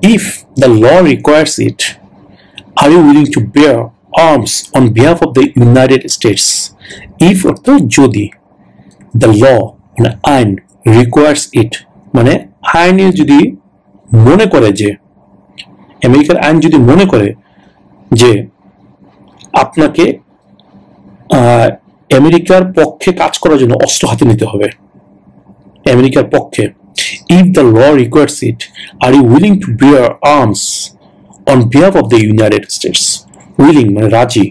If the law requires it, are you willing to bear arms on behalf of the United States? If অর্থাৎ যদি the law মানে আইন requires it মানে আইনে যদি মনে করে যে আমেরিকার আইন যদি মনে করে যে আপনাকে আমেরিকার পক্ষে কাজ করার জন্য অস্ত্র হাতে নিতে হবে আমেরিকার পক্ষে if the law requires it, are you willing to bear arms on behalf of the United States? Willing মানে রাজি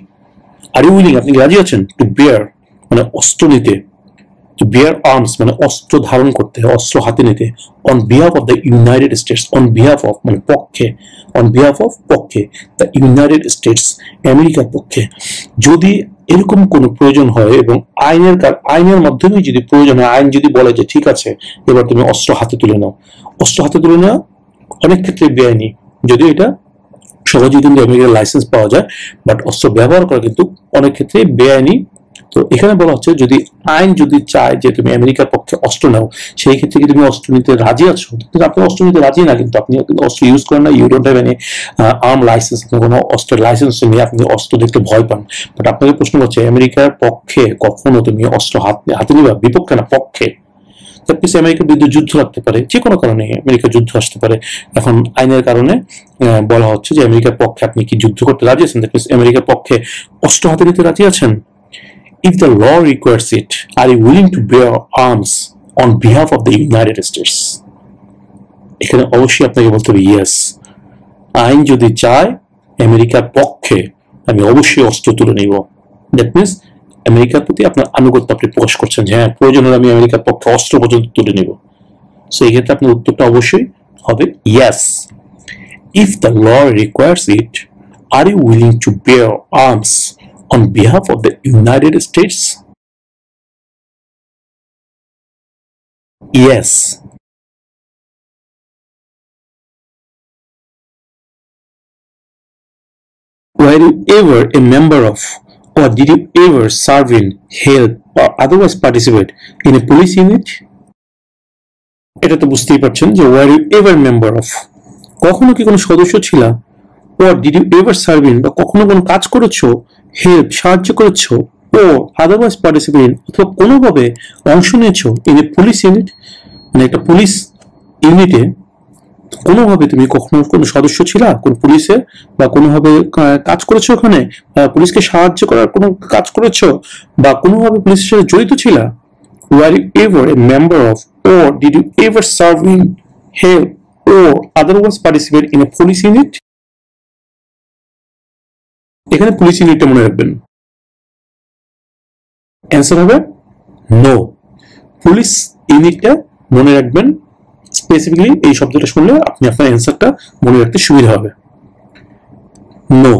are you willing আপনি রাজি আছেন to bear মানে অস্ত্র নিতে to bear arms মানে অস্ত্র ধারণ করতে অস্ত্র হাতে নিতে on behalf of the United States on behalf of মানে পক্ষে on behalf of পক্ষে the United States আমেরিকার পক্ষে যদি এরকম কোনো প্রয়োজন হয় এবং আইনের মাধ্যমে যদি প্রয়োজন হয় আইন যদি বলে যে ঠিক আছে এবার তুমি অস্ত্র হাতে তুলে নাও অস্ত্র হাতে তুলে নেওয়া অনেক ক্ষেত্রে বেআইনি যদিও এটা সহজে কিন্তু আমেরিকার লাইসেন্স পাওয়া যায় বাট অস্ত্র ব্যবহার করা কিন্তু অনেক ক্ষেত্রে বেআইনি তো এখানে বলা হচ্ছে যদি আইন যদি চায় যে তুমি আমেরিকার পক্ষে অস্ত্র নাও সেই ক্ষেত্রে কি তুমি অস্ত্র নিতে রাজি আছো কিন্তু আপনি অস্ত্র নিতে রাজি না কিন্তু আপনি অস্ত্র ইউজ করেন না you don't have any arm license কোনো অস্ত্রের লাইসেন্স নিয়ে আপনি অস্ত্র দেখতে ভয় পান বাট আপনাকে প্রশ্ন করছে আমেরিকার পক্ষে কখনো তুমি অস্ত্র হাতে নিবা বিপক্ষে না পক্ষে তারপরে আমেরিকার বিরুদ্ধে যুদ্ধ লাগতে পারে যে কোনো কারণে আমেরিকার যুদ্ধ আসতে পারে এখন আইনের কারণে বলা হচ্ছে যে আমেরিকার পক্ষে আপনি কি যুদ্ধ করতে রাজি আছেন আমেরিকার পক্ষে অস্ত্র হাতে নিতে রাজি আছেন If the law requires it, are you willing to bear arms on behalf of the United States? এখানে অবশ্যই আপনাকে বলতে হবে yes. আইন যদি চায় আমেরিকার পক্ষে আমি অবশ্যই অস্ত্র তুলে নিব দ্যাট মিনস আমেরিকার প্রতি আপনার আনুগত্য আপনি প্রকাশ করছেন যে হ্যাঁ প্রয়োজন হলে আমি আমেরিকার পক্ষে অস্ত্র পর্যন্ত তুলে নিব সো এই ক্ষেত্রে আপনার উত্তরটা অবশ্যই হবে yes. If the law requires it, are you willing to bear arms on behalf of the United States? Yes. Were you ever a member of or did you ever serve in, help or otherwise participate in a police unit? এটা তো বুঝতেই পারছেন যে were you ever member of কখনো কি কোনো সদস্য ছিলা or did you ever serve in বা কখনো কোনো কাজ করেছো হেল্প সাহায্য করেছো ও আদারওয়াইজ পার্টিসিপেট অথবা কোনোভাবে অংশ নিয়েছো ইন এ পুলিশ ইউনিট মানে একটা পুলিশ ইউনিটে কোনোভাবে তুমি কখনো কোনো সদস্য ছিলা কোন পুলিশে বা কোনোভাবে কাজ করেছো ওখানে পুলিশকে সাহায্য করার কোনো কাজ করেছো বা কোনোভাবে পুলিশের সাথে জড়িত ছিলা were you ever a member of or did you ever serve in help or otherwise participate in a police unit? এখানে পুলিশ ইউনিটটা মনে রাখবেন অ্যান্সার হবে নো পুলিশ ইউনিটটা মনে রাখবেন স্পেসিফিক্যালি এই শব্দটা শুনলে আপনি আপনার অ্যান্সারটা মনে রাখতে সুবিধা হবে no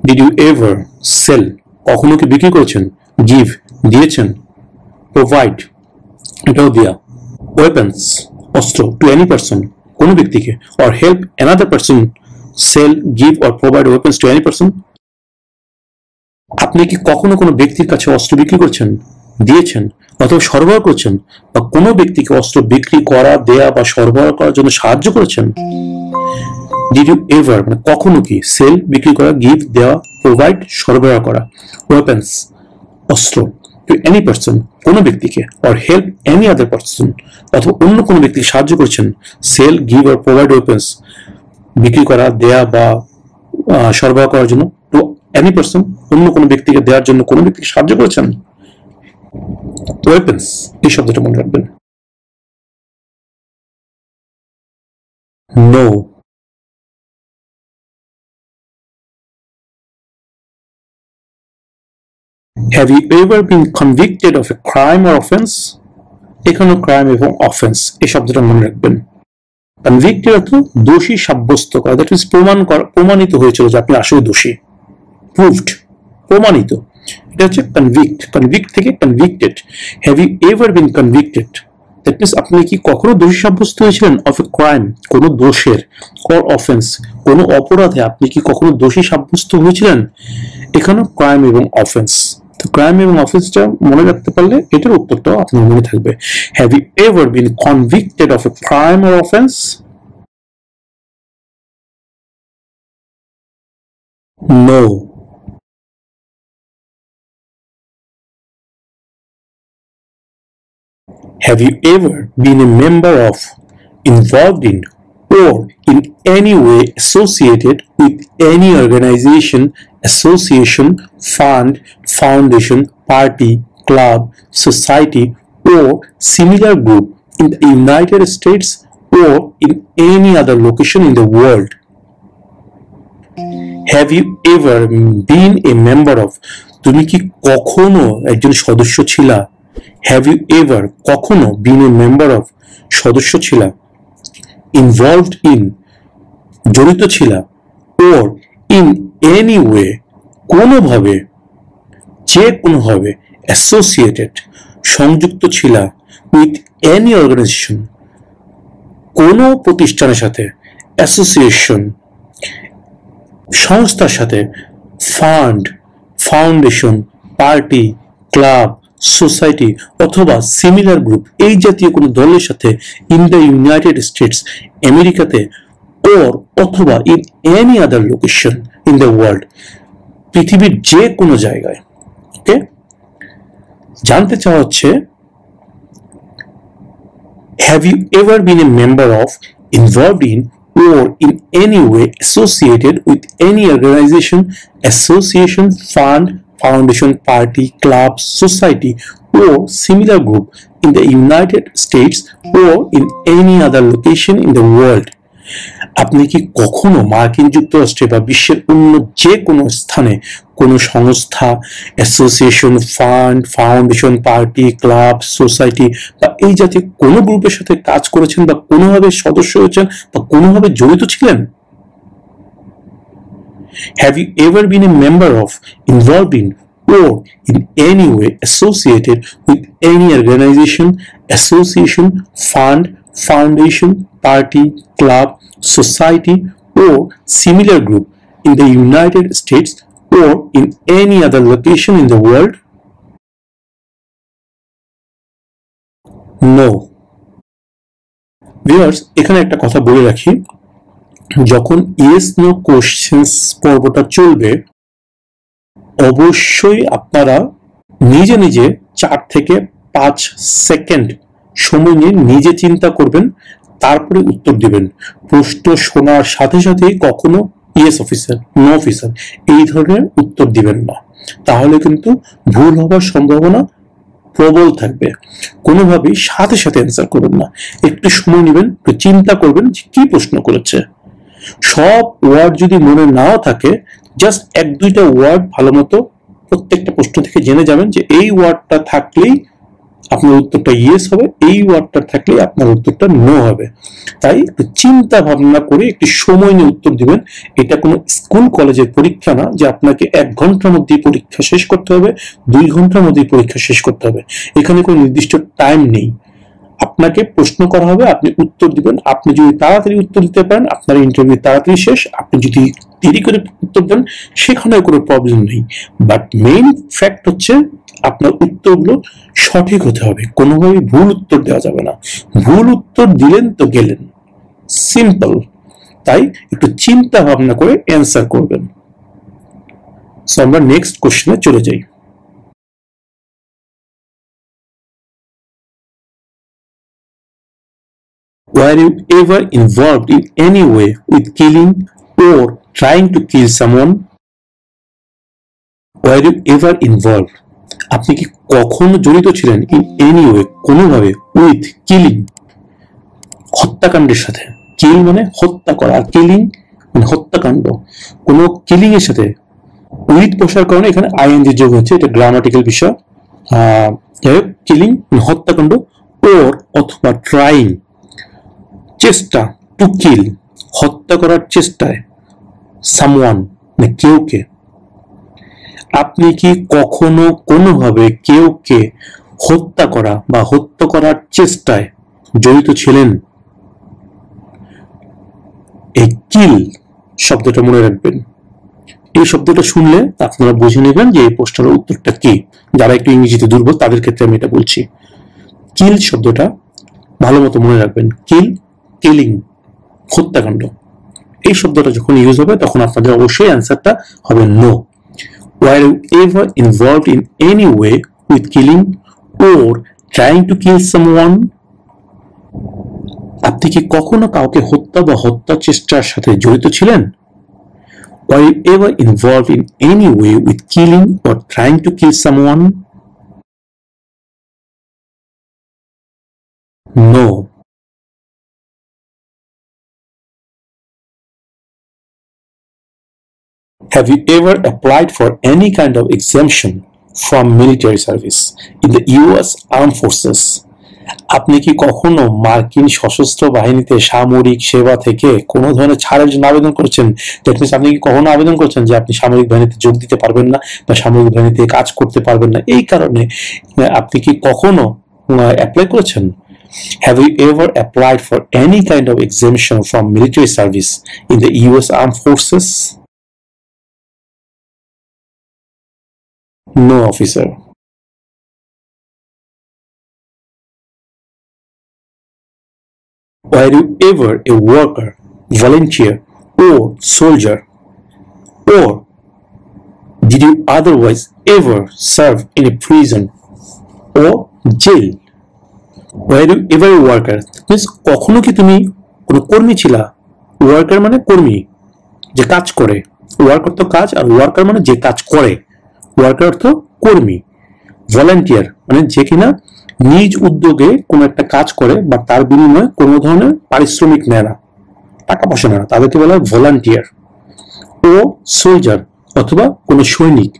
did you ever sell কখনো কি বিক্রি করেছেন গিভ দিয়েছেন প্রোভাইড এটাও দেয়া ওয়েপন্স অস্ত্র টু এনি পারসন কোনো ব্যক্তিকে or help another person sell give or provide weapons to any person আপনি কি কখনো কোনো ব্যক্তির কাছে অস্ত্র বিক্রি করছেন দিয়েছেন অথবা সরবরাহ করছেন বা কোনো ব্যক্তিকে অস্ত্র বিক্রি করা দেয়া বা সরবরাহ করার জন্য সাহায্য করেছেন ডিড ইউ এভার মানে কখনো কি সেল বিক্রি করা গিভ দেওয়া প্রোভাইড সরবরাহ করা ওয়েপন্স অস্ত্র to any person কোনো ব্যক্তিকে or help any other person অথবা অন্য কোনো ব্যক্তিকে সাহায্য করছেন sell give or provide weapons বিক্রি করা দেয়া বা সরবরাহ করার জন্য to any person অন্য কোনো ব্যক্তিকে দেওয়ার জন্য কোনো ব্যক্তিকে সাহায্য করেছেন weapons এই শব্দটা মনে রাখবেন no Have you ever been convicted of a crime or offense? এখানে ক্রাইম এবং অফেন্স এই শব্দটা মনে রাখবেন কনভিক্টেড অর্থ দোষী সাব্যস্ত করা দ্যাট মিন্স প্রমাণিত হয়েছিল যে আপনি আসলে দোষী প্রুভড প্রমাণিত এটা হচ্ছে কনভিক্ট থেকে convicted have you ever been convicted that means আপনি কি কখনো দোষী সাব্যস্ত হয়েছিলেন অফ এ ক্রাইম কোনো দোষের অর অফেন্স কোনো অপরাধে আপনি কি কখনো দোষী সাব্যস্ত হয়েছিলেন এখানে ক্রাইম এবং অফেন্স তো ক্রাইম এবং অফেন্সটা মনে রাখতে পারলে এটার উত্তরটাও আপনার মনে থাকবে। Have you ever been convicted of a crime or offence? No. Have you ever been a member of, involved in, or in any way associated with any organization, association, fund, foundation, party, club, society, or similar group in the United States or in any other location in the world? Have you ever been a member of? তুমি কি কখনো একজন সদস্য ছিলা? Have you ever কখনো been a member of সদস্য ছিলা? Involved in জড়িত ছিলা? Or in any way কোনোভাবে যে কোনোভাবে associated সংযুক্ত ছিলা with any organization কোনো প্রতিষ্ঠানের সাথে, association সংস্থার সাথে, fund, foundation, party, club, society অথবা সিমিলার গ্রুপ এই জাতীয় কোনো দলের সাথে ইন দ্য ইউনাইটেড স্টেটস আমেরিকাতে ওর অথবা in any other location in the world পৃথিবীর যে কোনো জায়গায়। ওকে, জানতে চাওয়া হচ্ছে have you ever been a member of, involved in, or in any way associated with any organization, association, fund, foundation, party, club, society, or similar group in the United States or in any other location in the world? আপনি কি কখনো মার্কিন যুক্তরাষ্ট্রে বা বিশ্বের অন্য যে কোনো স্থানে কোনো সংস্থা, association, fund, foundation, party, club, society বা এই জাতীয় কোনো গ্রুপের সাথে কাজ করেছেন বা কোনোভাবে সদস্য হয়েছেন বা কোনোভাবে জড়িত ছিলেন? Have you ever been a member of, involved in, or in any way associated with any organization, association, fund, foundation, party, club, society, or similar group in the United States or in any other location in the world? No. Viewers, এখানে একটা কথা বলে রাখি, যখন yes no questions পর্বটা চলবে অবশ্যই আপনারা নিজে নিজে 4 থেকে 5 সেকেন্ড সময় নিয়ে নিজে চিন্তা করবেন, তারপরে উত্তর দিবেন। প্রশ্ন শোনার সাথে সাথেই কখনো ইয়েস অফিসার, নো অফিসার এই ধরনের উত্তর দিবেন না, তাহলে কিন্তু ভুল হবার সম্ভাবনা প্রবল থাকবে। কোনোভাবেই সাথে সাথে অ্যান্সার করবেন না, একটু সময় নেবেন, একটু চিন্তা করবেন যে কি প্রশ্ন করেছে। সব ওয়ার্ড যদি মনে নাও থাকে, জাস্ট 1-2টা ওয়ার্ড ভালো মতো প্রত্যেকটা প্রশ্ন থেকে জেনে যাবেন যে এই ওয়ার্ডটা থাকলেই আপনার উত্তরটা ইয়েস হবে, এই ওয়ার্ডটা থাকলে আপনার উত্তরটা নো হবে। তাই একটু চিন্তা ভাবনা করে একটু সময় নিয়ে উত্তর দিবেন। এটা কোনো স্কুল কলেজের পরীক্ষা না যে আপনাকে 1 ঘন্টার মধ্যে পরীক্ষা শেষ করতে হবে, 2 ঘন্টার মধ্যে পরীক্ষা শেষ করতে হবে। এখানে কোনো নির্দিষ্ট টাইম নেই। আপনাকে প্রশ্ন করা হবে, আপনি উত্তর দিবেন। আপনি যদি তাড়াতাড়ি উত্তর দিতে পারেন, আপনার ইন্টারভিউ তাড়াতাড়ি শেষ। আপনি যদি দেরি করে উত্তর দেন, সেখানেও কোনো প্রবলেম নেই। বাট মেইন ফ্যাক্ট হচ্ছে আপনার উত্তরগুলো সঠিক হতে হবে, কোনোভাবেই ভুল উত্তর দেওয়া যাবে না। ভুল উত্তর দিলেন তো গেলেন, সিম্পল। তাই একটু চিন্তা ভাবনা করে অ্যান্সার করবেন। সো আমরা নেক্সট কোশ্চেনে চলে যাই। Were you ever involved in any way with killing or trying to kill someone? Were you ever involved? আপনি কি কখনো জড়িত ছিলেন in any way কোনোভাবে with killing হত্যাকাণ্ডের সাথে? কিল মানে হত্যা করা, আর কিলিং মানে হত্যাকাণ্ড। কোনো কিলিং এর সাথে উইথ বসার কারণে এখানে আইএনজি যোগ হচ্ছে, এটা গ্রামাটিক্যাল বিষয়। কিলিং মানে হত্যাকাণ্ড, ওর অথবা ট্রাইং চেষ্টা, টু কিল হত্যা করার চেষ্টায়, সামওয়ান মানে কেউকে। আপনি কি কখনো কোনোভাবে কেউকে হত্যা করা বা হত্যা করার চেষ্টায় জড়িত ছিলেন? এই কিল শব্দটা মনে রাখবেন, এই শব্দটা শুনলে আপনারা বুঝে নেবেন যে এই প্রশ্নের উত্তরটা কি। যারা একটু ইংরেজিতে দুর্বল তাদের ক্ষেত্রে আমি এটা বলছি। কিল শব্দটা ভালো মতো মনে রাখবেন। কিল, কিলিং, হত্যাকাণ্ড। এই শব্দটা যখন ইউজ হবে তখন আপনাদের অবশ্যই অ্যান্সারটা হবে no. Were you ever involved in any way with killing or trying to kill someone? আপনি কি কখনো কাউকে হত্যা বা হত্যা চেষ্টার সাথে জড়িত ছিলেন? Were you ever involved in any way with killing or trying to kill someone? No. Have you ever applied for any kind of exemption from military service in the US Armed Forces? আপনি কি কখনো মার্কিন সশস্ত্র বাহিনীতে সামরিক সেবা থেকে কোনো ধরনের ছাড়ের জন্য আবেদন করেছেন? দ্যাট মিনস আপনি কি কখনো আবেদন করেছেন যে আপনি সামরিক বাহিনীতে যোগ দিতে পারবেন না বা সামরিক বাহিনীতে কাজ করতে পারবেন না, এই কারণে আপনি কি কখনো অ্যাপ্লাই করেছেন? Have you ever applied for any kind of exemption from military service in the US Armed Forces? No, officer. Were you ever a worker, volunteer, or soldier? Or did you otherwise ever serve in a prison or jail? Were you ever a worker? Means কখনো কি তুমি কোনো কর্মী ছিলা? Worker মানে কর্মী, যে কাজ করে। ওয়ার্কার তো কাজ, আর ওয়ার্কার মানে যে কাজ করে। ওয়ার্কার অর্থ কর্মী। ভলান্টিয়ার মানে যে কিনা নিজ উদ্যোগে কোনো একটা কাজ করে বা তার বিনিময়ে কোনো ধরনের পারিশ্রমিক নেয় না, টাকা পয়সা নেয় না, তাদেরকে বলা হয় ভলান্টিয়ার। ও সোলজার অথবা কোনো সৈনিক।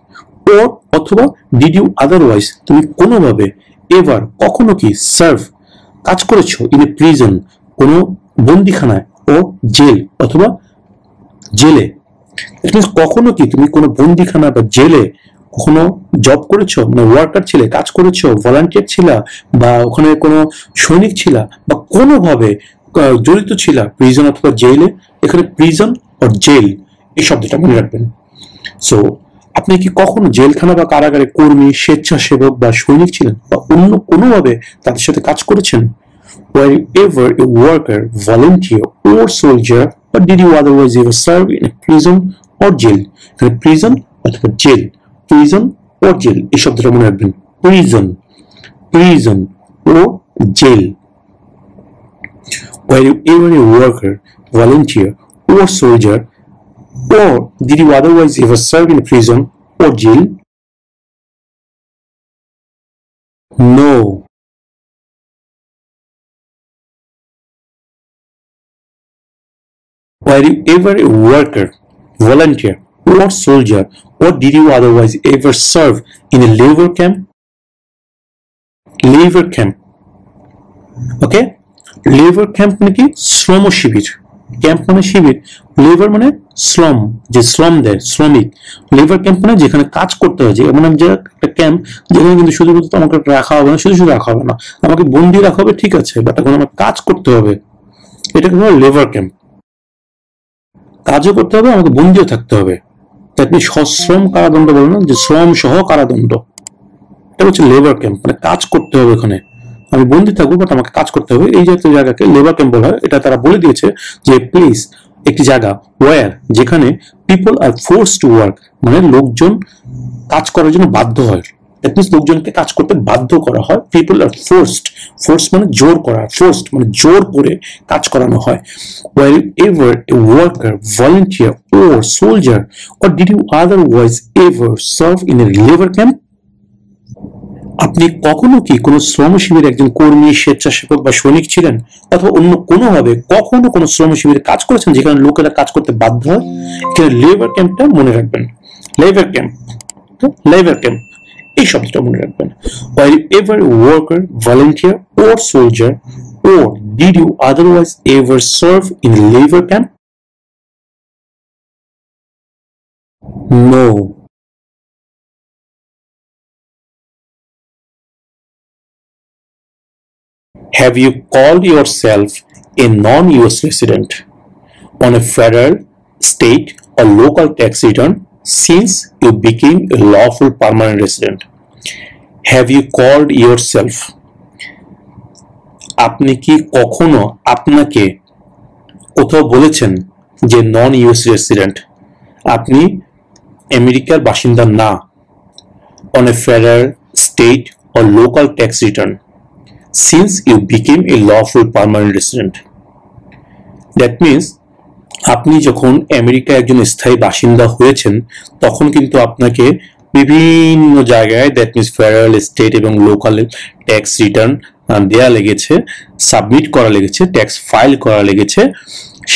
ও অথবা ডিড ইউ আদারওয়াইজ তুমি কোনোভাবে এভার কখনো কি সার্ভ কাজ করেছো ইন এ প্রিজন কোনো বন্দিখানায়, ও জেল অথবা জেলে। কখনো কি তুমি কোনো বন্দিখানা বা জেলে কখনো জব করেছো, মানে ওয়ার্কার ছিলে, কাজ করেছো, ভলান্টিয়ার ছিলা, বা ওখানে কোনো সৈনিক ছিলা, বা কোনোভাবে জড়িত ছিলা প্রিজন অথবা জেলে। এখানে প্রিজন আর জেল এই শব্দটা মনে রাখবেন। সো আপনি কি কখনো জেলখানা বা কারাগারে কর্মী, স্বেচ্ছাসেবক বা সৈনিক ছিলেন, বা অন্য কোনোভাবে তাদের সাথে কাজ করেছেন? Were you ever a worker, volunteer, or soldier, or did you otherwise ever serve in a prison or jail? এখানে প্রিজন অথবা জেল, প্রিজন or jail এই শব্দটা মনে রাখবেন। Prison, prison or jail. Were you ever a worker, volunteer, or soldier, or did you otherwise ever serve in a prison or jail? No. Were you ever a worker, volunteer, or soldier, or did you otherwise ever serve in a labor camp? Labor camp. Okay? Labor camp মানে কি? শ্রম শিবির। Camp মানে শিবির, labour মানে শ্রম, যে শ্রম দেয়, শ্রমিক। লেবার ক্যাম্প মানে যেখানে কাজ করতে হয়, যে মানে যে একটা ক্যাম্প যেখানে কিন্তু শুধুমাত্র আমাকে রাখা হবে না, শুধু শুধু রাখা হবে না, আমাকে বন্দি রাখা হবে, ঠিক আছে, বাট এখন আমার কাজ করতে হবে, এটাকে বলা হয় লেবার ক্যাম্প। কাজও করতে হবে, আমাকে বন্দিও থাকতে হবে। আপনি সশ্রম কারাদণ্ড বলেন না, যে শ্রম সহ কারাদণ্ড, এটা হচ্ছে লেবার ক্যাম্প। মানে কাজ করতে হবে, ওখানে আমি বন্দি থাকবো বাট আমাকে কাজ করতে হবে, এই জাতীয় জায়গাকে লেবার ক্যাম্প বলা হয়। এটা তারা বলে দিয়েছে যে প্লেস, একটি জায়গা, ওয়ার যেখানে people are force to work, মানে লোকজন কাজ করার জন্য বাধ্য হয়। দ্যাট মিনস লোকজনকে কাজ করতে বাধ্য করা হয়। পিপল আর ফোর্সড, ফোর্স মানে জোর করা, ফোর্সড মানে জোর করে কাজ করানো হয়। Were you ever a worker, volunteer, or soldier, or did you otherwise ever serve in a labor camp? আপনি কখনো কি কোনো শ্রম শিবিরে একজন কর্মী, স্বেচ্ছাসেবক বা সৈনিক ছিলেন, অথবা অন্য কোনোভাবে কখনো কোনো শ্রম শিবিরে কাজ করেছেন যেখানে লোকেরা কাজ করতে বাধ্য হয়? এখানে লেবার ক্যাম্পটা মনে রাখবেন। লেবার ক্যাম্প, লেবার ক্যাম্প এই শব্দটা মনে রাখবেন। Were you ever a worker, volunteer, or soldier, or did you otherwise ever serve in a labor camp? No. Have you called yourself a non-US resident on a federal, state, or local tax return since you became a lawful permanent resident. Have you called yourself? আপনি কি কখনো আপনাকে কোথাও বলেছেন যে নন US resident, আপনি আমেরিকার বাসিন্দা না, on a federal, state or local tax return since you became a lawful permanent resident? That means আপনি যখন আমেরিকায় একজন স্থায়ী বাসিন্দা হয়েছেন তখন কিন্তু আপনাকে বিভিন্ন জায়গায়, দ্যাট মিনস ফেডারেল, স্টেট এবং লোকাল ট্যাক্স রিটার্ন দেয়া লেগেছে, সাবমিট করা লেগেছে, ট্যাক্স ফাইল করা লেগেছে।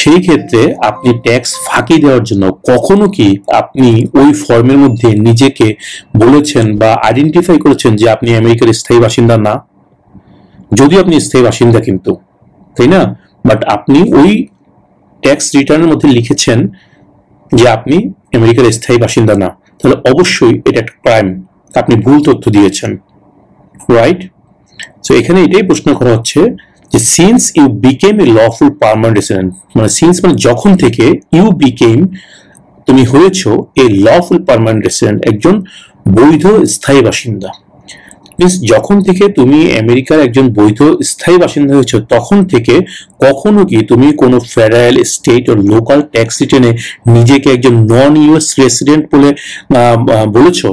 সেই ক্ষেত্রে আপনি ট্যাক্স ফাঁকি দেওয়ার জন্য কখনো কি আপনি ওই ফর্মের মধ্যে নিজেকে বলেছেন বা আইডেন্টিফাই করেছেন যে আপনি আমেরিকার স্থায়ী বাসিন্দা না? যদিও আপনি স্থায়ী বাসিন্দা কিন্তু, তাই না? বাট আপনি ওই ট্যাক্স রিটার্নের মধ্যে লিখেছেন যে আপনি আমেরিকার স্থায়ী বাসিন্দা না, তাহলে অবশ্যই এটা একটা ক্রাইম, আপনি ভুল তথ্য দিয়েছেন, রাইট? সো এখানে এটাই প্রশ্ন করা হচ্ছে যে since you became a lawful permanent resident, মানে সিন্স মানে যখন থেকে, ইউ বিকেম তুমি হয়েছো এ লফুল পার্মানেন্ট রেসিডেন্ট একজন বৈধ স্থায়ী বাসিন্দা। মিন্স যখন থেকে তুমি আমেরিকার একজন বৈধ স্থায়ী বাসিন্দা হয়েছো তখন থেকে কখনো কি তুমি কোনো ফেডারেল, স্টেট ও লোকাল ট্যাক্স রিটার্নে নিজেকে একজন নন ইউএস রেসিডেন্ট বলে বলেছো?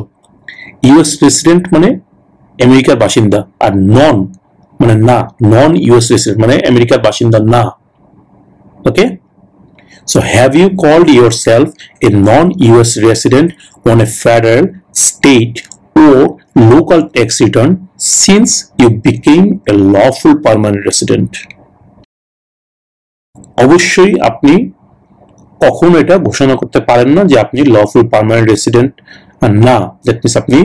ইউএস রেসিডেন্ট মানে আমেরিকার বাসিন্দা, আর নন মানে না, নন ইউএস রেসিডেন্ট মানে আমেরিকার বাসিন্দা না। Okay, so have you called yourself a non US resident on a federal, state or local tax return since you became a lawful permanent resident? অবশ্যই আপনি কখনো এটা ঘোষণা করতে পারেন না যে আপনি লফুল পার্মানেন্ট রেসিডেন্ট না, দ্যাট মিন্স আপনি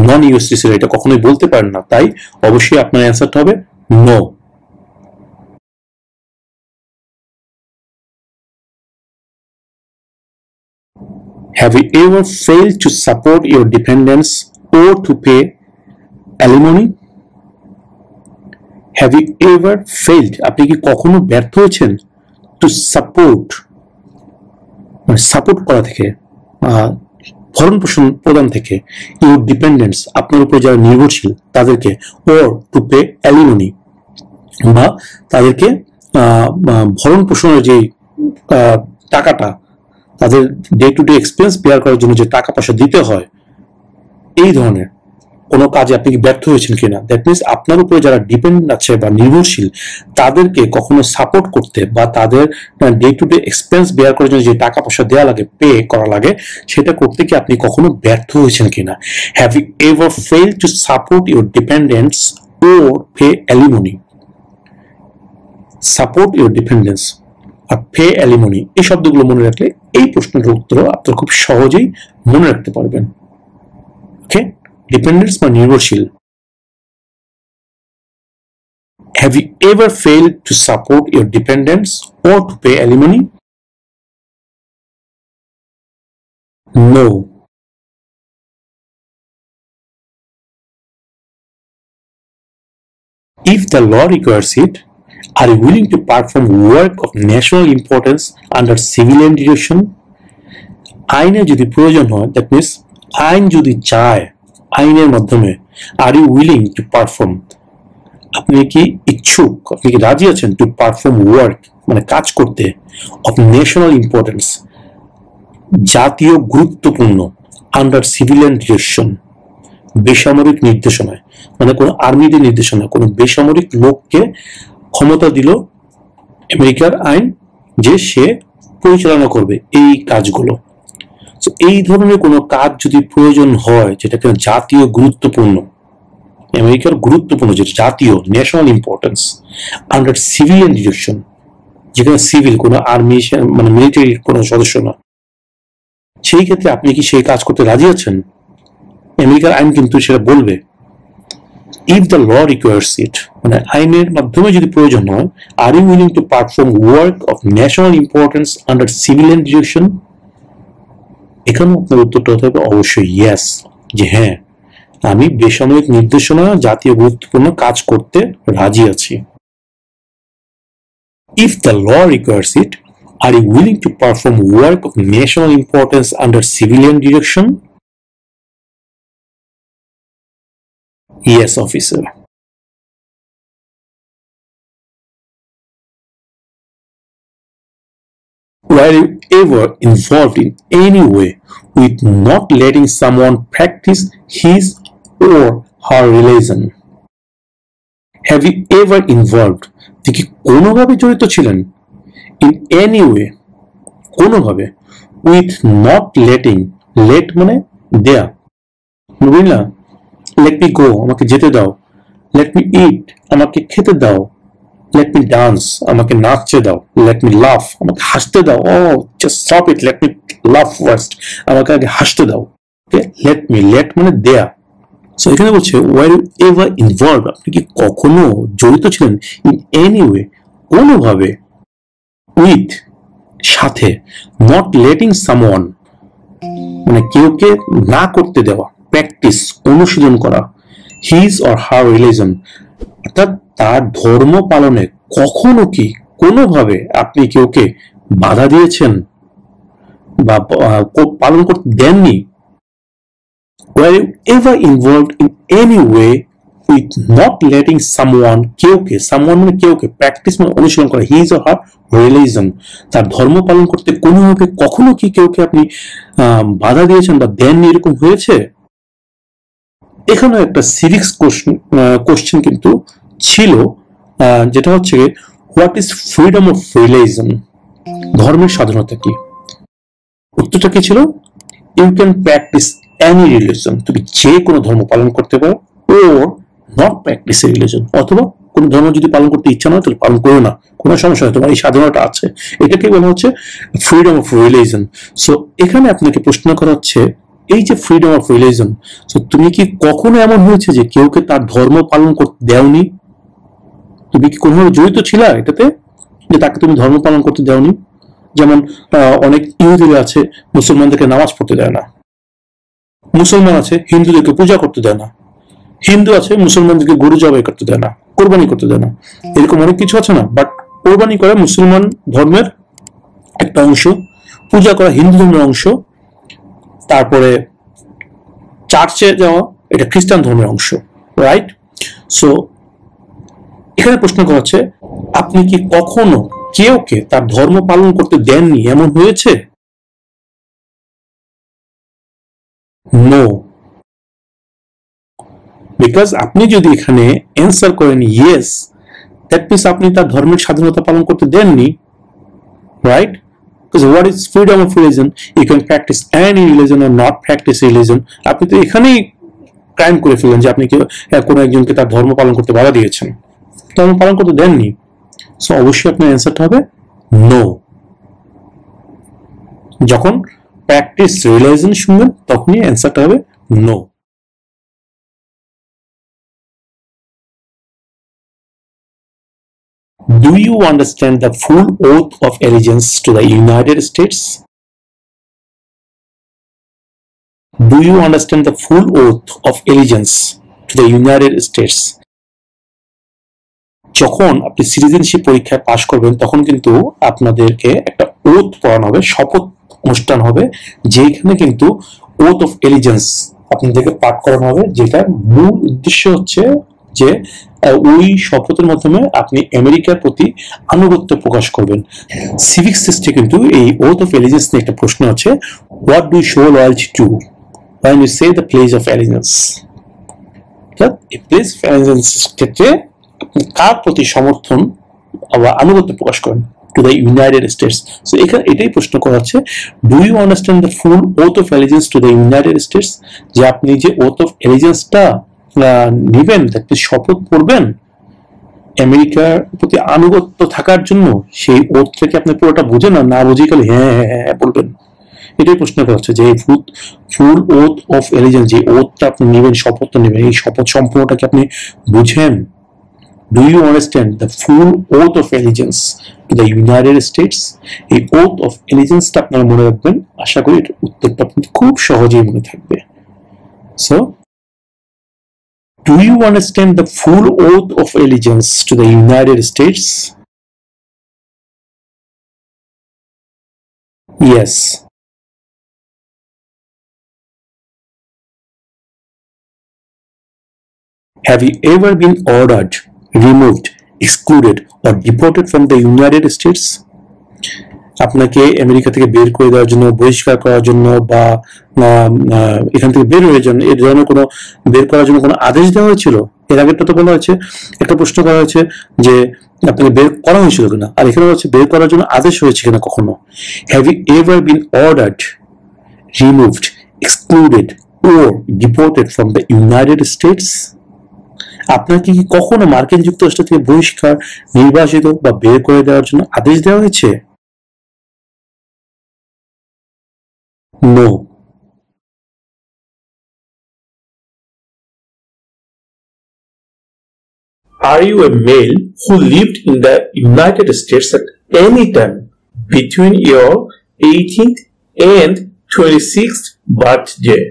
নন ইউএস রেসিডেন্ট, এটা কখনোই বলতে পারেন না। তাই অবশ্যই আপনার অ্যান্সারটা হবে no. Have you ever failed to support your dependents or to pay alimony? Have you ever failed? আপনি কি কখনো ব্যর্থ হয়েছেন to support, মানে সাপোর্ট করা থেকে, ভরণ পোষণ প্রদান থেকে, your dependents আপনার উপর যারা নির্ভরশীল তাদেরকে, or to pay alimony বা তাদেরকে ভরণ পোষণের যে টাকাটা, তাদের day to day expense bear করার জন্য যে টাকা পয়সা দিতে হয়, এই ধরনের কোনো কাজে আপনি কি ব্যর্থ হয়েছেন কিনা? দ্যাট মিনস আপনার উপরে যারা ডিপেন্ডেন্ট আছে বা নির্ভরশীল তাদেরকে কখনো সাপোর্ট করতে বা তাদের day to day expense bear করার জন্য যে টাকা পয়সা দেওয়া লাগে, পে করা লাগে, সেটা করতে কি আপনি কখনো ব্যর্থ হয়েছেন কিনা? Have you ever failed to support your dependents or pay alimony? Support your dependents আর পে অ্যালিমনি, এই শব্দগুলো মনে রাখলে এই প্রশ্নের উত্তর আপনারা খুব সহজেই মনে রাখতে পারবেন। ওকে, ডিপেন্ডেন্স বা নির্ভরশীল। Have you ever failed to support your dependents or to pay alimony? No. If the law requires it, are you willing to perform work of national importance under civilian direction? আইনে যদি প্রয়োজন হয়, that means আইন যদি চায়, আইনের মাধ্যমে, are you willing to perform, আপনি কি ইচ্ছুক, আপনি কি রাজি আছেন টু পারফর্ম ওয়ার্ক মানে কাজ করতে, অফ ন্যাশনাল ইম্পর্টেন্স জাতীয় গুরুত্বপূর্ণ, আন্ডার সিভিলিয়ান ডিরেকশন বেসামরিক নির্দেশনায়, মানে কোনো আর্মিদের নির্দেশনা, কোনো বেসামরিক লোককে ক্ষমতা দিল আমেরিকার আইন যে সে পরিচালনা করবে এই কাজগুলো। এই ধরনের কোনো কাজ যদি প্রয়োজন হয় যেটা কিনা জাতীয় গুরুত্বপূর্ণ, আমেরিকার গুরুত্বপূর্ণ, যেটা জাতীয় national importance, under civilian direction, যেখানে সিভিল কোনো আর্মি মানে মিলিটারির কোনো সদস্য না, সেই ক্ষেত্রে আপনি কি সেই কাজ করতে রাজি আছেন? আমেরিকার আইন কিন্তু সেটা বলবে। If the law requires it, মানে আইনের মাধ্যমে যদি প্রয়োজন হয়, are you willing to perform work of national importance under civilian direction? এখানে আপনার উত্তরটা হতে হবে অবশ্যই ইয়েস, যে হ্যাঁ আমি বেসামরিক নির্দেশনা, জাতীয় গুরুত্বপূর্ণ কাজ করতে রাজি আছি। If the law requires it, Are you willing to perform work of national importance under civilian direction? Yes, officer. Were you ever involved in any way with not letting someone practice his or her religion? Have you ever involved? আপনি কি কোনোভাবে জড়িত ছিলেন? In any way, কোনোভাবে, with not letting, let মানে দেয়া, বুঝলা? Let me go, আমাকে যেতে দাও. Let me eat, আমাকে খেতে দাও. Let me dance, আমাকে নাচতে দাও. Let me laugh, আমাকে হাসতে দাও. Oh, just stop it, let me laugh first, আমাকে আগে হাসতে দাও. Okay, let মানে দেয়া. সো এখানে বলছে ওয়ার ইউ এভার ইনভলভ, আপনি কি কখনো জড়িত ছিলেন, ইন এনি ওয়ে, কোনোভাবে, উইথ সাথে, নট লেটিং সামওয়ান মানে কেউকে না করতে দেওয়া, প্র্যাকটিস অনুশীলন করা, হিজ অর হার রিলিজন অর্থাৎ তার ধর্ম পালনে কখনো কি কোনোভাবে আপনি কেউকে বাধা দিয়েছেন বা পালন করতে দেননি? Were you ever involved in any way with not letting someone মানে কেউকে প্র্যাকটিস মানে অনুশীলন করা, হিজ অর হার রিলিজন তার ধর্ম পালন করতে কোনোভাবে কখনো কি কেউকে আপনি বাধা দিয়েছেন বা দেননি, এরকম হয়েছে? এখানে একটা সিভিক্স কোশ্চেন কিন্তু ছিল, যেটা হচ্ছে what is freedom of religion, ধর্মের স্বাধীনতা কি? উত্তরটা কি ছিল? You can practise any religion, তুমি যে কোনো ধর্ম পালন করতে পারো, or not practise a religion, অথবা কোনো ধর্ম যদি পালন করতে ইচ্ছা নয় তাহলে পালন করো না, কোনো সমস্যা নেই, তোমার এই স্বাধীনতা আছে। এটাকে বলা হচ্ছে ফ্রিডম অফ রিলিজন। সো এখানে আপনাকে প্রশ্ন করা হচ্ছে এই যে ফ্রিডম অফ রিলিজন, সো তুমি কি কখনো এমন হয়েছে যে কেউকে তার ধর্ম পালন করতে দেওনি? তুমি কি কোনোভাবে জড়িত ছিলা এটাতে যে তাকে তুমি ধর্ম পালন করতে দেওনি? যেমন অনেক ইহুদিরা আছে মুসলমানদেরকে নামাজ পড়তে দেয় না, মুসলমান আছে হিন্দুদেরকে পূজা করতে দেয় না, হিন্দু আছে মুসলমানদেরকে গরু জবাই করতে দেয় না, কোরবানি করতে দেয় না, এরকম অনেক কিছু আছে না? বাট কোরবানি করা মুসলমান ধর্মের একটা অংশ, পূজা করা হিন্দু ধর্মের অংশ, তারপরে চার্চে যাওয়া এটা খ্রিস্টান ধর্মের অংশ, রাইট? সো এখানে প্রশ্ন করা হচ্ছে আপনি কি কখনো কেউকে তার ধর্ম পালন করতে দেননি, এমন হয়েছে? নো, বিকজ আপনি যদি এখানে অ্যান্সার করেন ইয়েস, দ্যাট মিনস আপনি তার ধর্মের স্বাধীনতা পালন করতে দেননি, right? Because what is freedom of religion? You can practice any religion or not practice religion. আপনি তো এখানেই ক্রাইম করে ফেললেন যে আপনি কোনো একজনকে তার ধর্ম পালন করতে বাধা দিয়েছেন, ধর্ম পালন করতে দেননি। সো অবশ্যই আপনার অ্যান্সারটা হবে নো। যখন প্র্যাকটিস রিলিজিয়ন শুনবেন তখনই অ্যান্সারটা হবে no. Do you understand the full oath of allegiance to the United States? Do you understand the full oath of allegiance to the United States? যখন আপনি সিটিজেনশিপ পরীক্ষায় পাশ করবেন তখন কিন্তু আপনাদেরকে একটা ওথ পড়ানো হবে, শপথ অনুষ্ঠান হবে, যেখানে কিন্তু ওথ অফ এলিজেন্স আপনাদেরকে পাঠ করানো হবে, যেটার মূল উদ্দেশ্য হচ্ছে যে ওই শপথের মাধ্যমে আপনি আমেরিকার প্রতি আনুগত্য প্রকাশ করবেন। সিভিক্স টেস্টে কিন্তু এই ওথ অফ এলিজেন্স নিয়ে একটা প্রশ্ন আছে, what do you show loyalty to when you say the pledge of allegiance? এই প্লেজ অফ অ্যালিজেন্স ক্ষেত্রে আপনি কার প্রতি সমর্থন বা আনুগত্য প্রকাশ করেন? To the United States. So এখানে এটাই প্রশ্ন করা হচ্ছে, do you understand the full oath of allegiance to the United States, যে আপনি যে ওথ অফ অ্যালিজেন্সটা নেবেন, আপনি শপথ করবেন আমেরিকার প্রতি আনুগত্য থাকার জন্য, সেই ওথটাকে আপনি পুরোটা বুঝেন না বুঝে গেলে হ্যাঁ হ্যাঁ হ্যাঁ বলবেন। এটাই প্রশ্ন করা হচ্ছে যে ফুল ওথ অফ অ্যালিজেন্স, যে ওথটা আপনি নেবেন, শপথটা নেবেন, এই শপথ সম্পূর্ণটাকে আপনি বুঝেন? Do you understand the full oath of allegiance to the United States? এই oath of allegiance টা আপনারা মনে রাখবেন, আশা করি এর উত্তরটা আপনাদের খুব সহজেই মনে থাকবে। So, do you understand the full oath of allegiance to the United States? Yes. Have you ever been ordered, removed, excluded, or deported from the United States? আপনাকে আমেরিকা থেকে বের করে দেওয়ার জন্য, বহিষ্কার করার জন্য, বা এখান থেকে বের হয়ে যান এই ধরনের কোনো বের করার জন্য কোনো আদেশ দেওয়া হয়েছিল? এর আগেরটা তো বলা হয়েছে, একটা প্রশ্ন করা হয়েছে যে আপনাকে বের করা হয়েছিল কিনা, আর এখানে হচ্ছে বের করার জন্য আদেশ হয়েছে কিনা কখনো। Have you ever been ordered, removed, excluded or deported from the United States? আপনাকে কি কখনো মার্কিন যুক্তরাষ্ট্র থেকে বহিষ্কার, নির্বাসিত বা বের করে দেওয়ার জন্য আদেশ দেওয়া হয়েছে? No. Are you a male who lived in the United States at any time between your 18th and 26th birthday?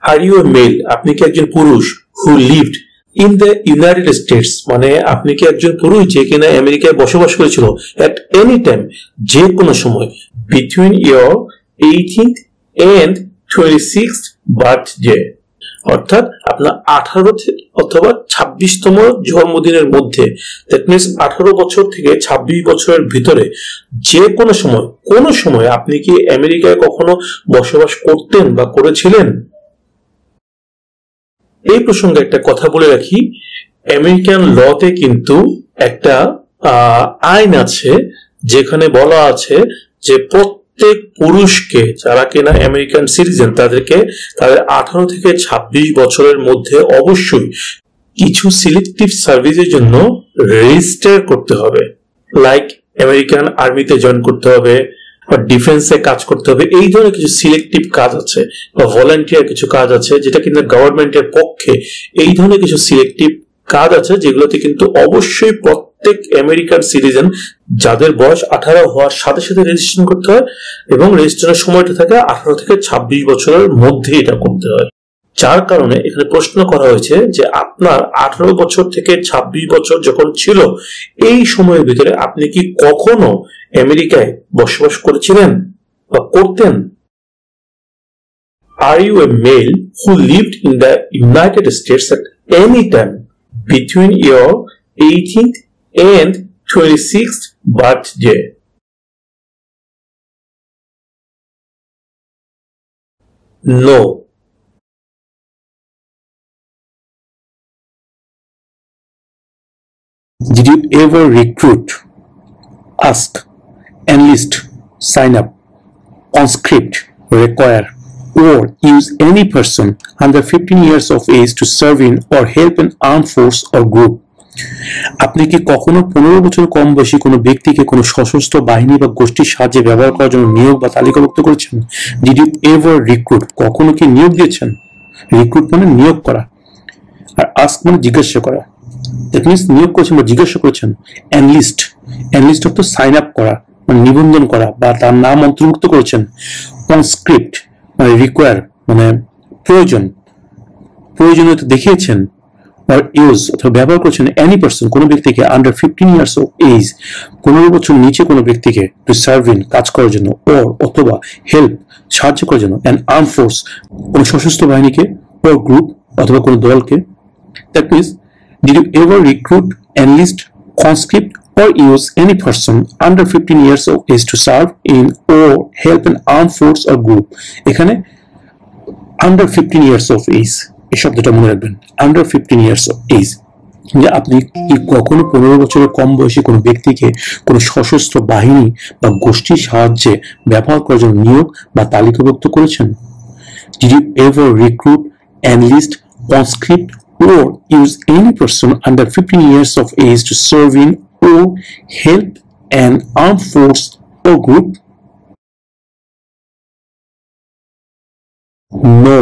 Are you a male? আপনি কি একজন পুরুষ who lived in the United States, মানে আপনি কি একজন পুরুষ যে কিনা আমেরিকায় বসবাস করেছিল at any time, যে কোনো সময়, between your 18th and 26th birthday, অর্থাৎ আপনার 18 অথবা 26তম জন্মদিনের মধ্যে, দ্যাট মিনস 18 বছর থেকে 26 বছরের ভিতরে যে কোনো সময় আপনি কি আমেরিকায় কখনো বসবাস করতেন বা করেছিলেন? এই প্রসঙ্গে একটা কথা বলে রাখি, আমেরিকান লতে কিন্তু একটা আইন আছে যেখানে বলা আছে যে প্রত্যেক পুরুষকে, যারা কিনা আমেরিকান সিটিজেন, তাদেরকে তাদের 18 থেকে 26 বছরের মধ্যে অবশ্যই কিছু সিলেক্টিভ সার্ভিসের জন্য রেজিস্টার করতে হবে, লাইক আমেরিকান আর্মিতে জয়েন করতে হবে বা ডিফেন্সে কাজ করতে হবে। এই ধরনের কিছু সিলেক্টিভ কাজ আছে বা ভলান্টিয়ার কিছু কাজ আছে যেটা কিন্তু গভর্নমেন্টের পক্ষে, এই ধরনের কিছু সিলেক্টিভ কাজ আছে যেগুলোতে কিন্তু অবশ্যই প্রত্যেক আমেরিকান সিটিজেন যাদের বয়স 18 হওয়ার সাথে সাথে রেজিস্ট্রেশন করতে হয়, এবং রেজিস্ট্রেশনের সময়টা থাকে 18 থেকে 26 বছরের মধ্যে এটা করতে হয়। যার কারণে এখানে প্রশ্ন করা হয়েছে যে আপনার 18 বছর থেকে 26 বছর যখন ছিল, এই সময়ের ভিতরে আপনি কি কখনো আমেরিকায় বসবাস করেছিলেন বা করতেন? Are you a male who lived in the United States at any time between your 18th and 26th birthday? No. Did you ever recruit, ask, enlist, sign up, conscript, require, or use any person under 15 years of age to serve in or help an armed force or group? আপনি কি কখনো 15 বছর কম বয়সী কোনো ব্যক্তিকে কোনো সশস্ত্র বাহিনী বা গোষ্ঠীর সাহায্যে ব্যবহার করার জন্য নিয়োগ বা তালিকাভুক্ত করেছেন? ডিড ইউ এভার রিক্রুট, কখনো কি নিয়োগ দিয়েছেন? রিক্রুট মানে নিয়োগ করা, আর আস্ক মানে জিজ্ঞাসা করা, দ্যাট মিনস নিয়োগ করেছেন বা জিজ্ঞাসা করেছেন। এনলিস্ট, এনলিস্ট অর্থ সাইন আপ করা মানে নিবন্ধন করা বা তার নাম অন্তর্ভুক্ত করেছেন। কনস্ক্রিপ্ট মানে রিকোয়ার মানে প্রয়োজনীয়তা দেখিয়েছেন। or use অথবা ব্যবহার করেছেন এনি পারসন কোনো ব্যক্তিকে আন্ডার 15 ইয়ার্স অফ এজ 15 বছর নিচে কোনো ব্যক্তিকে টু সার্ভ ইন কাজ করার জন্য, or অথবা হেল্প সাহায্য করার জন্য, অ্যান আর্ম ফোর্স কোনো সশস্ত্র বাহিনীকে, or গ্রুপ অথবা কোনো দলকে। That means did you ever recruit, enlist, conscript or use any person under 15 years of age to serve in or help an armed force or group? এখানে under 15 years of age এই শব্দটা মনে রাখবেন, under 15 years of age, যে আপনি কি কখনো 15 বছরের কম বয়সী কোনো ব্যক্তিকে কোনো সশস্ত্র বাহিনী বা গোষ্ঠীর সাহায্যে ব্যবহার করার জন্য নিয়োগ বা তালিকাভুক্ত করেছেন? Did you ever recruit, enlist, conscript or use any person under 15 years of age to serve in or help an armed force or group? No.